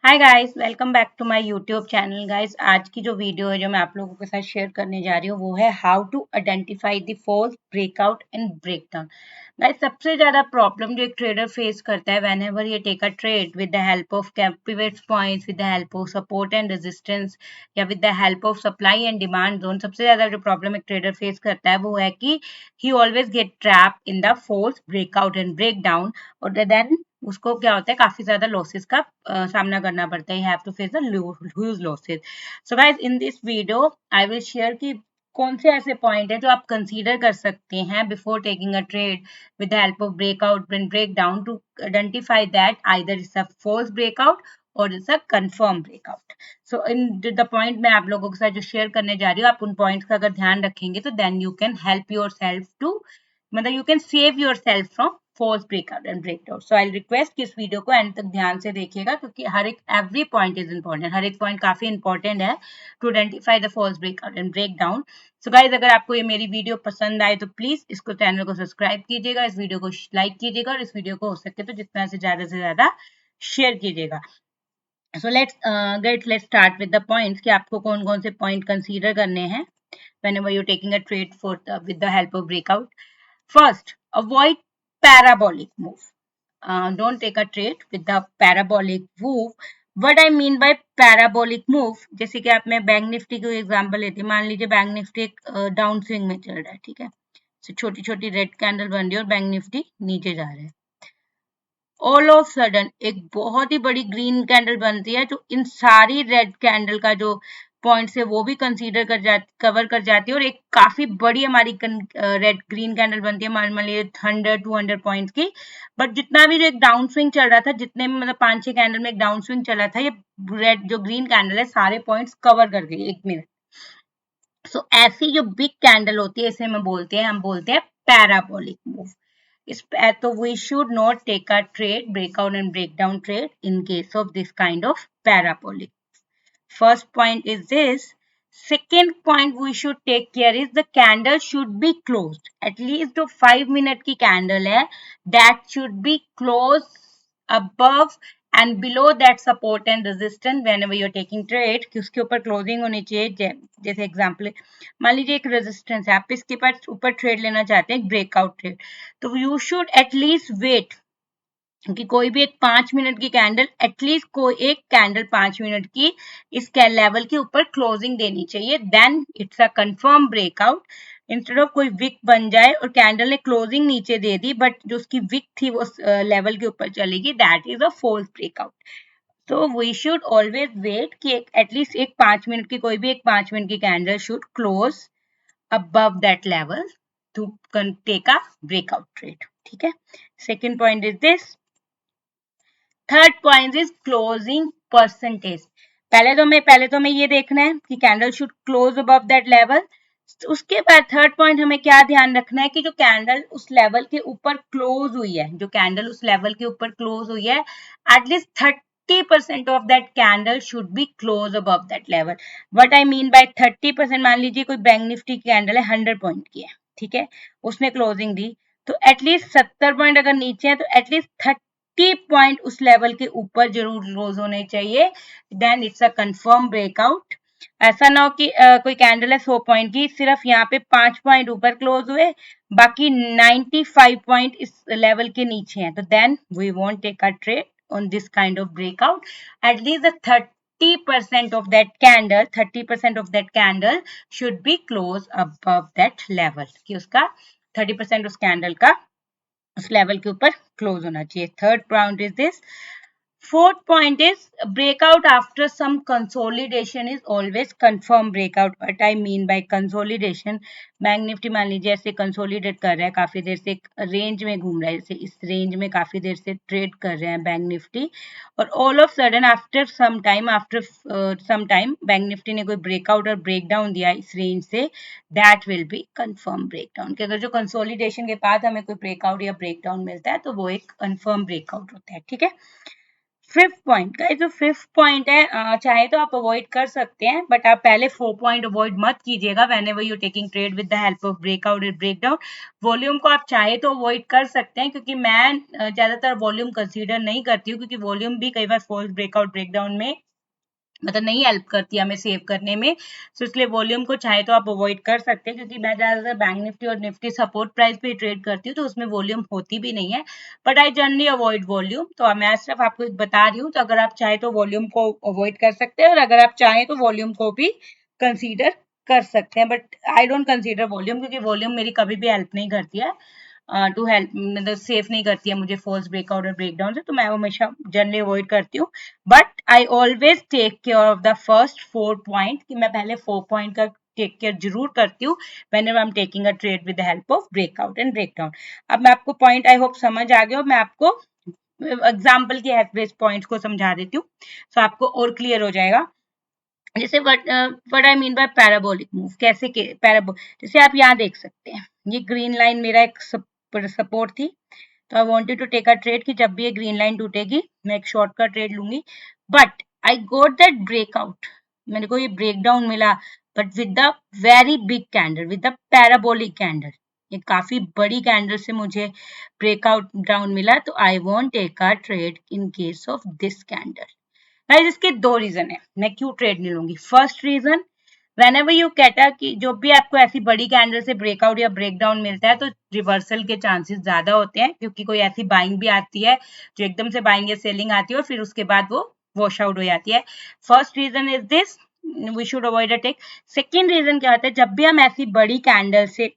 Hi guys, welcome back to my YouTube channel. Guys, आज की जो वीडियो है जो मैं आप लोगों के साथ शेयर करने जा रही हूँ वो है how to identify the false breakout and breakdown. Guys, सबसे ज्यादा प्रॉब्लम जो एक ट्रेडर फेस करता है व्हेन एवर ये take a trade with the help of pivot points, with the help of support and resistance या with the help of supply and demand zone, सबसे ज्यादा जो प्रॉब्लम एक ट्रेडर फेस करता है वो है कि he always get trap in the false breakout and breakdown. और देन उसको क्या होता है, काफी ज्यादा लॉसेस का सामना करना पड़ता है। Have to face the huge losses. So guys, in this video I will share कि कौन से ऐसे पॉइंट है जो आप कंसीडर कर सकते हैं before taking a trade with the help of breakout and break down to identify that either it's a false breakout और it's a confirm breakout. So in the point मैं आप लोगों के साथ जो शेयर करने जा रही हूँ, आप उन पॉइंट्स का अगर ध्यान रखेंगे तो then you can help yourself to, मतलब you can save yourself from false breakout and breakdown. So I request कि इस वीडियो को एंड तक ध्यान से देखिएगा, क्योंकि हर एक एवरी पॉइंट इज इंपॉर्टेंट, हर एक पॉइंट काफी इंपॉर्टेंट है to identify the false breakout and breakdown. So guys, अगर आपको ये मेरी वीडियो पसंद आए तो प्लीज इसको चैनल को सब्सक्राइब कीजिएगा, इस वीडियो को लाइक कीजिएगा और इस वीडियो को हो सके तो जितना से ज्यादा शेयर कीजिएगा। So let's start with the points कि आपको कौन कौन से पॉइंट कंसीडर करने हैं whenever you're taking a trade with the help of breakout. First, avoid parabolic move. Don't take a trade with the parabolic move. What I mean by parabolic move, जैसे कि आप मैं बैंक निफ्टी को example लेते हैं, मान लीजिए bank Nifty एक डाउन स्विंग में चल रहा है, ठीक है। तो छोटी छोटी रेड कैंडल बन रही है और बैंक निफ्टी नीचे जा रहा है। ऑल ऑफ सडन एक बहुत ही बड़ी ग्रीन कैंडल बनती है जो इन सारी रेड कैंडल का जो पॉइंट्स है वो भी कंसीडर कवर कर जाती है, और एक काफी बड़ी हमारी रेड ग्रीन कैंडल बनती है, मान लीजिए 100-200 पॉइंट्स की। बट जितना भी जो एक डाउन स्विंग चल रहा था, जितने में मतलब 5-6 कैंडल में एक डाउन स्विंग चला था, ये रेड जो ग्रीन कैंडल है सारे पॉइंट्स कवर कर गई 1 मिनट। सो ऐसी जो बिग कैंडल होती है इसे हम बोलते हैं parabolic move. So we should not take a trade, breakout and breakdown trade in case of this kind of parabolic. First point is this. Second point we should take care is the candle should be closed. At least जो 5 minute की candle है, that should be closed above and below that support and resistance whenever you're taking trade, कि उसके ऊपर closing होनी चाहिए। जैसे example मान लीजिए एक रेजिस्टेंस है, आप इसके पास ऊपर ट्रेड लेना चाहते हैं, ब्रेकआउट ट्रेड, तो यू शुड एटलीस्ट वेट कि कोई भी एक 5 मिनट की कैंडल, एटलीस्ट कोई एक कैंडल 5 मिनट की इस लेवल के ऊपर क्लोजिंग देनी चाहिए, then it's a confirm breakout. Instead of कोई विक बन जाए और कैंडल ने क्लोजिंग नीचे दे दी बट जो उसकी विक थी वो लेवल के ऊपर चलेगी, that is a false breakout. तो वी शुड ऑलवेज वेट कि एटलीस्ट एक 5 मिनट की, कोई भी एक 5 मिनट की candle should close above that level to take a breakout trade. ठीक है। Second point is this. Third point is closing percentage. पहले तो हमें ये देखना है कि candle should close above that level. उसके बाद थर्ड पॉइंट हमें क्या ध्यान रखना है कि जो कैंडल उस लेवल के ऊपर क्लोज हुई है, जो कैंडल उस लेवल के ऊपर क्लोज हुई है, at least 30% of that candle should be close above that level. What I mean by 30%, मान लीजिए कोई बैंक निफ्टी की कैंडल है 100 पॉइंट की है, ठीक है, उसने क्लोजिंग दी, तो एटलीस्ट 70 पॉइंट अगर नीचे है तो एटलीस्ट 30 पॉइंट उस लेवल के ऊपर जरूर क्लोज होने चाहिए, then it's a confirm breakout. ऐसा ना हो कि कोई कैंडल है 100 पॉइंट की, सिर्फ यहाँ पे 5 पॉइंट ऊपर क्लोज हुए, बाकी 95 पॉइंट इस लेवल के नीचे हैं, तो then we won't take a trade on this kind of breakout. At least 30% of that candle, 30% of that candle should be close above that level, कि उसका 30% उस कैंडल का उस लेवल के ऊपर क्लोज होना चाहिए। Third point is this. Fourth point is breakout after some consolidation is always confirm breakout. What I mean by consolidation, bank Nifty मान लीजिए ऐसे कंसोलिडेट कर रहा है, काफी देर से एक रेंज में घूम रहा है, जैसे इस रेंज में काफी देर से ट्रेड कर रहे हैं बैंक निफ्टी, और all of sudden after some time bank Nifty ने कोई ब्रेकआउट और ब्रेकडाउन दिया इस रेंज से, that will be confirm breakdown. कि अगर जो कंसोलिडेशन के बाद हमें कोई ब्रेकआउट या ब्रेकडाउन मिलता है तो वो एक कंफर्म ब्रेकआउट होता है, ठीक है। फिफ्थ पॉइंट का जो फिफ्थ पॉइंट है, चाहे तो आप अवॉइड कर सकते हैं, बट आप पहले 4 पॉइंट अवॉइड मत कीजिएगा when ever you taking trade with the help of breakout और ब्रेकडाउन। वॉल्यूम को आप चाहे तो अवॉइड कर सकते हैं, क्योंकि मैं ज्यादातर वॉल्यूम कंसीडर नहीं करती हूँ, क्योंकि वॉल्यूम भी कई बार फॉल्स ब्रेकआउट ब्रेकडाउन में मतलब नहीं हेल्प करती है हमें सेव करने में। तो इसलिए वॉल्यूम को चाहे तो आप अवॉइड कर सकते हैं, क्योंकि मैं ज्यादातर बैंक निफ्टी और निफ्टी सपोर्ट प्राइस पे ट्रेड करती हूँ, तो उसमें वॉल्यूम होती भी नहीं है। But I generally avoid volume, तो मैं सिर्फ आपको बता रही हूँ। तो अगर आप चाहे तो वॉल्यूम को अवॉइड कर सकते हैं, और अगर आप चाहें तो वॉल्यूम को भी कंसीडर कर सकते हैं, but I don't consider volume, क्योंकि वॉल्यूम मेरी कभी भी हेल्प नहीं करती है टू हेल्प, मतलब सेफ नहीं करती है मुझे फॉल्स ब्रेकआउट और ब्रेकडाउन से, तो मैं हमेशा जनरली अवॉइड करती हूँ। But I always take care of the first 4 point, कि मैं पहले 4 पॉइंट का टेक केयर जरूर करती हूँ whenever I am taking a trade with the help of breakout and breakdown. अब मैं आपको पॉइंट आई होप समझ आ गया, मैं आपको एग्जाम्पल के हेल्प पॉइंट्स को समझा देती हूँ, तो आपको और क्लियर हो जाएगा। जैसे what I mean by parabolic move, कैसे के पैराबो, जैसे आप यहाँ देख सकते हैं, ये ग्रीन लाइन मेरा एक सपोर्ट थी, तो I wanted to take a trade कि जब भी ये ग्रीन लाइन टूटेगी मैं एक शॉर्ट का ट्रेड लूंगी, but I got that breakout, मेरे को ये ब्रेकडाउन मिला, but with the very big candle, with the parabolic candle, ये काफी बड़ी कैंडल से मुझे ब्रेकआउट डाउन मिला, तो I won't take a trade in case of this candle. Guys इसके दो रीजन है मैं क्यों ट्रेड नहीं लूंगी। First reason, whenever you get a कि जो भी आपको ऐसी बड़ी कैंडल से ब्रेकआउट या ब्रेकडाउन मिलता है, तो रिवर्सल के चांसेस ज्यादा होते हैं, क्योंकि कोई ऐसी बाइंग भी आती है जो एकदम से बाइंग या सेलिंग आती है और फिर उसके बाद वो वॉश आउट हो जाती है। First reason is this, we should avoid a take. Second reason क्या होता है, जब भी हम ऐसी बड़ी कैंडल से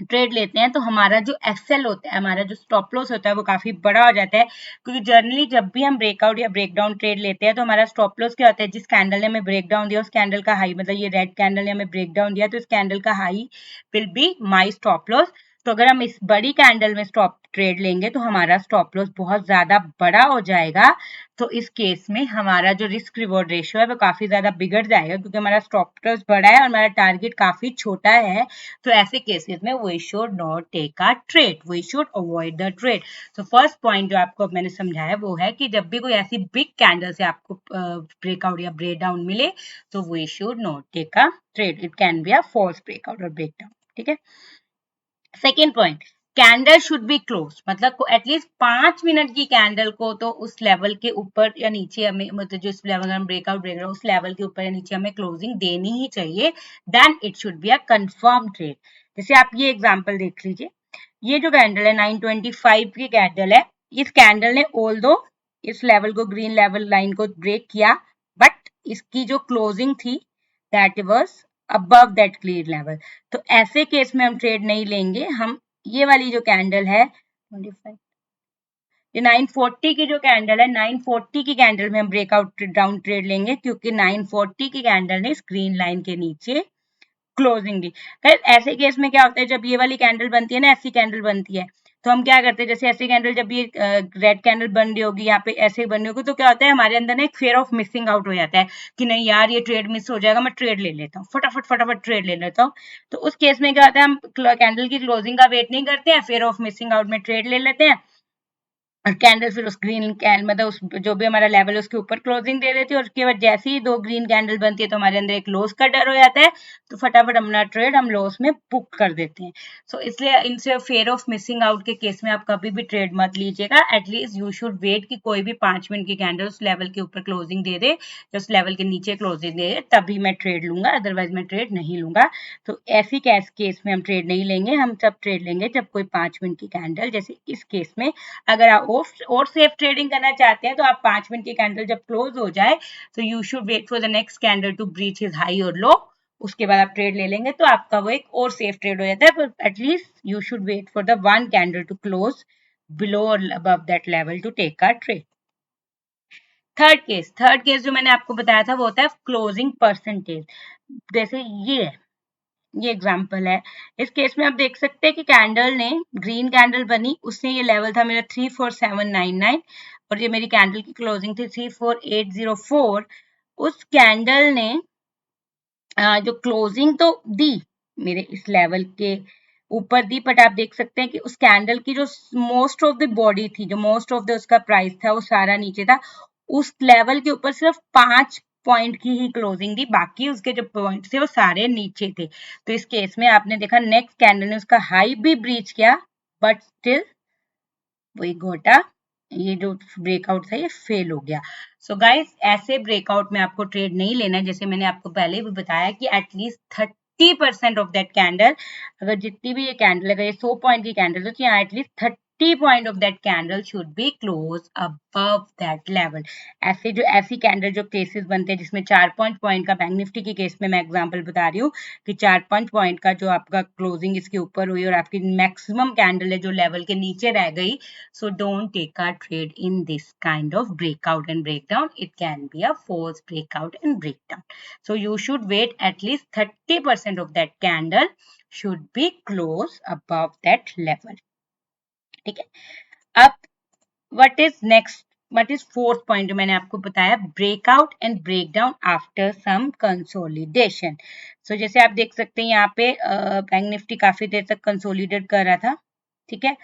ट्रेड लेते हैं, तो हमारा जो एक्सेल होता है, हमारा जो स्टॉप लॉस होता है, वो काफी बड़ा हो जाता है, क्योंकि जनरली जब भी हम ब्रेकआउट या ब्रेकडाउन ट्रेड लेते हैं, तो हमारा स्टॉप लॉस क्या होता है, जिस कैंडल ने हमें ब्रेकडाउन दिया उस कैंडल का हाई, मतलब ये रेड कैंडल ने हमें ब्रेकडाउन दिया, तो इस कैंडल का high will be my stop loss. तो अगर हम इस बड़ी कैंडल में स्टॉप ट्रेड लेंगे, तो हमारा स्टॉप लॉस बहुत ज्यादा बड़ा हो जाएगा, तो इस केस में हमारा जो रिस्क रिवॉर्ड रेशियो है वो काफी ज्यादा बिगड़ जाएगा, क्योंकि हमारा स्टॉप लॉस बड़ा है और हमारा टारगेट काफी छोटा है। तो ऐसे केसेस में we should not take a trade, we should avoid the trade. तो फर्स्ट पॉइंट जो आपको मैंने समझाया वो है कि जब भी कोई ऐसी बिग कैंडल से आपको ब्रेकआउट या ब्रेक डाउन मिले, तो we should not take a trade, it can be a false breakout और ब्रेक डाउन। ठीक है। Second point, candle should be close, मतलब एटलीस्ट 5 मिनट की कैंडल को तो उस लेवल के ऊपर या नीचे हमें, मतलब जो इस लेवल हम ब्रेकआउट ब्रेक उस लेवल के ऊपर या नीचे हमें क्लोजिंग देनी ही चाहिए, then it should be a confirm trade. जैसे आप ये एग्जांपल देख लीजिए, ये जो कैंडल है 925 की कैंडल है, इस कैंडल ने ऑल दो इस लेवल को, ग्रीन लेवल लाइन को ब्रेक किया, बट इसकी जो क्लोजिंग थी that was above that clear level, तो ऐसे केस में हम ट्रेड नहीं लेंगे। हम ये वाली जो कैंडल है 25, ये 940 की जो कैंडल है, 940 की कैंडल में हम ब्रेकआउट डाउन ट्रेड लेंगे, क्योंकि 940 की कैंडल ने स्क्रीन लाइन के नीचे क्लोजिंग दी। ऐसे केस में क्या होता है, जब ये वाली कैंडल बनती है ना, ऐसी कैंडल बनती है, तो हम क्या करते हैं, जैसे ऐसी कैंडल जब ये रेड कैंडल बन रही होगी, यहाँ पे ऐसे बन रही होगी, तो क्या होता है हमारे अंदर ना एक फेयर ऑफ मिसिंग आउट हो जाता है कि नहीं यार ये ट्रेड मिस हो जाएगा, मैं ट्रेड ले लेता हूँ, फटाफट फटाफट ट्रेड ले लेता हूँ। तो उस केस में क्या होता है, हम कैंडल की क्लोजिंग का वेट नहीं करते हैं, फेयर ऑफ मिसिंग आउट में ट्रेड ले लेते हैं, और कैंडल फिर उस ग्रीन कैंडल, मतलब उस जो भी हमारा लेवल है उसके ऊपर क्लोजिंग दे देती है, और उसके बाद जैसे ही दो ग्रीन कैंडल बनती है, तो हमारे अंदर एक लॉस का डर हो जाता है, तो फटाफट अपना ट्रेड हम लॉस में बुक कर देते हैं। सो इसलिए इनसे फेयर ऑफ मिसिंग आउट के केस में आप कभी भी ट्रेड मत लीजिएगा। एटलीस्ट यू शुड वेट कि कोई भी 5 मिनट की कैंडल उस लेवल के ऊपर क्लोजिंग दे दे, उस लेवल के नीचे क्लोजिंग दे दे, तभी मैं ट्रेड लूंगा, अदरवाइज मैं ट्रेड नहीं लूंगा। तो ऐसी केस में हम ट्रेड नहीं लेंगे, हम तब ट्रेड लेंगे जब कोई 5 मिनट की कैंडल, जैसे इस केस में अगर आप और सेफ ट्रेडिंग करना चाहते हैं, तो आप 5 मिनट की कैंडल जब क्लोज हो जाए, तो you should wait for the next candle to breach his high और लो, उसके बाद आप ट्रेड ले लेंगे, तो आपका वो एक और सेफ ट्रेड हो जाता है। पर at least you should wait for the one candle to close below और above that level to take a trade. Third case जो मैंने आपको बताया था वो होता है क्लोजिंग परसेंटेज। जैसे ये एग्जाम्पल है, इस केस में आप देख सकते हैं कि कैंडल ने ग्रीन कैंडल बनी, उससे ये लेवल था मेरा 34799, और ये मेरी कैंडल की क्लोजिंग थी 34804। उस कैंडल ने जो क्लोजिंग तो दी मेरे इस लेवल के ऊपर दी, बट आप देख सकते हैं कि उस कैंडल की जो मोस्ट ऑफ द बॉडी थी, जो मोस्ट ऑफ द उसका प्राइस था, वो सारा नीचे था। उस लेवल के ऊपर सिर्फ 5 पॉइंट की ही क्लोजिंग थी, बाकी उसके जो पॉइंट थे वो सारे नीचे थे। तो इस केस में आपने देखा नेक्स्ट कैंडल ने उसका हाई भी ब्रीच किया, बट स्टिल वही घोटा, ये जो ब्रेकआउट था ये फेल हो गया। सो गाइस, ऐसे ब्रेकआउट में आपको ट्रेड नहीं लेना है। जैसे मैंने आपको पहले भी बताया कि एटलीस्ट 30% ऑफ दैट कैंडल, अगर जितनी भी ये कैंडल, अगर ये 100 पॉइंट की कैंडल है तो यहाँ at least 30 point of that candle should be close above that level. ऐसी कैंडल जो केसेस बनते हैं जिसमें 4-5 पॉइंट का, बैंक निफ्टी के केस में मैं एग्जांपल बता रही हूँ कि 4-5 पॉइंट का जो आपका क्लोजिंग इसके ऊपर हुई और आपकी मैक्सिमम कैंडल है जो लेवल के नीचे रह गई, so don't take a trade in this kind of breakout and breakdown. It can be a false breakout and breakdown. So you should wait at least 30% of that candle should be close above that level. ठीक है। अब what is next? What is fourth point जो मैंने आपको बताया, breakout and breakdown after some consolidation. So जैसे आप देख सकते हैं यहाँ पे बैंक निफ्टी काफी देर तक कंसोलिडेट कर रहा था, ठीक है।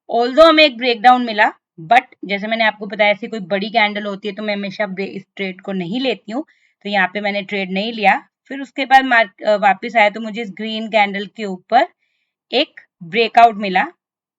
ऑल्दो हमें एक ब्रेकडाउन मिला, बट जैसे मैंने आपको बताया ऐसी कोई बड़ी कैंडल होती है तो मैं हमेशा इस ट्रेड को नहीं लेती हूँ, तो यहाँ पे मैंने ट्रेड नहीं लिया। फिर उसके बाद वापस आया तो मुझे इस ग्रीन कैंडल के ऊपर एक ब्रेकआउट मिला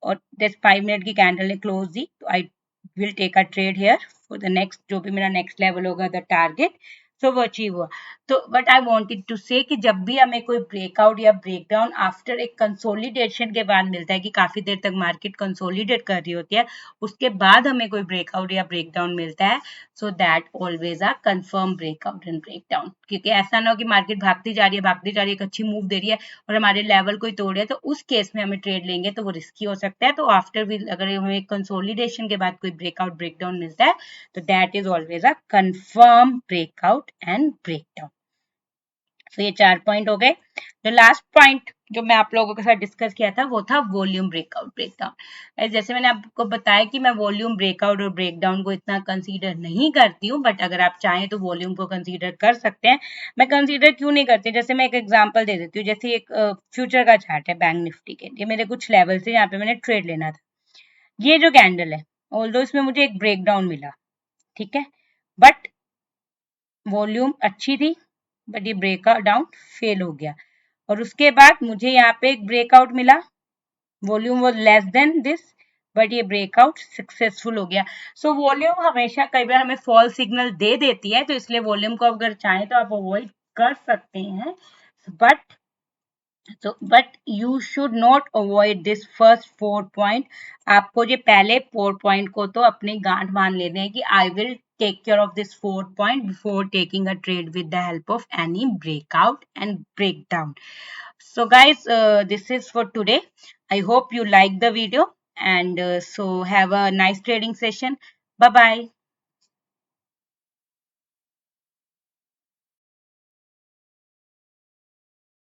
और जस्ट 5 मिनट की कैंडल ने क्लोज दी, तो I will take a trade here for the next, जो भी मेरा नेक्स्ट लेवल होगा द टारगेट, सो वो अचीव हुआ। तो बट आई वांटेड टू से कि जब भी हमें कोई ब्रेकआउट या ब्रेकडाउन आफ्टर एक कंसोलिडेशन के बाद मिलता है कि काफी देर तक मार्केट कंसोलिडेट कर रही होती है, उसके बाद हमें कोई ब्रेकआउट या ब्रेकडाउन मिलता है, so that always a confirm breakout and breakdown. क्योंकि ऐसा ना हो कि मार्केट भागती जा रही है, भागती जा रही है, एक अच्छी मूव दे रही है और हमारे लेवल कोई तोड़ है, तो उस केस में हमें ट्रेड लेंगे तो वो रिस्की हो सकता है। तो आफ्टर भी अगर हमें कंसोलिडेशन के बाद कोई ब्रेकआउट ब्रेकडाउन मिलता है तो that is always a confirm breakout and breakdown. तो ये 4 पॉइंट हो गए। जो लास्ट पॉइंट जो मैं आप लोगों के साथ डिस्कस किया था वो था वॉल्यूम ब्रेकआउट ब्रेकडाउन। जैसे मैंने आपको बताया कि मैं वॉल्यूम ब्रेकआउट और ब्रेकडाउन को इतना कंसीडर नहीं करती हूँ, बट अगर आप चाहें तो वॉल्यूम को कंसीडर कर सकते हैं। मैं कंसीडर क्यों नहीं करती, जैसे मैं एक एग्जांपल दे देती हूँ। जैसे एक फ्यूचर का चार्ट है बैंक निफ्टी के, ये मेरे कुछ लेवल से यहाँ पे मैंने ट्रेड लेना था। ये जो कैंडल है, ऑल्दो इसमें मुझे एक ब्रेकडाउन मिला, ठीक है, बट वॉल्यूम अच्छी थी, बट ये ब्रेकडाउन फेल हो गया। और उसके बाद मुझे यहाँ पे एक ब्रेकआउट मिला, volume was less than this, but ये ब्रेकआउट सक्सेसफुल हो गया। सो वॉल्यूम हमेशा कई बार हमें फॉल्स सिग्नल दे देती है, तो इसलिए वॉल्यूम को अगर चाहें तो आप अवॉइड कर सकते हैं, but but you should not avoid this first 4 point. आपको ये पहले 4 पॉइंट को तो अपनी गांठ बांध लेने हैं कि I will take care of this 4 point before taking a trade with the help of any breakout and breakdown. So guys, this is for today. I hope you like the video, and so have a nice trading session. Bye bye.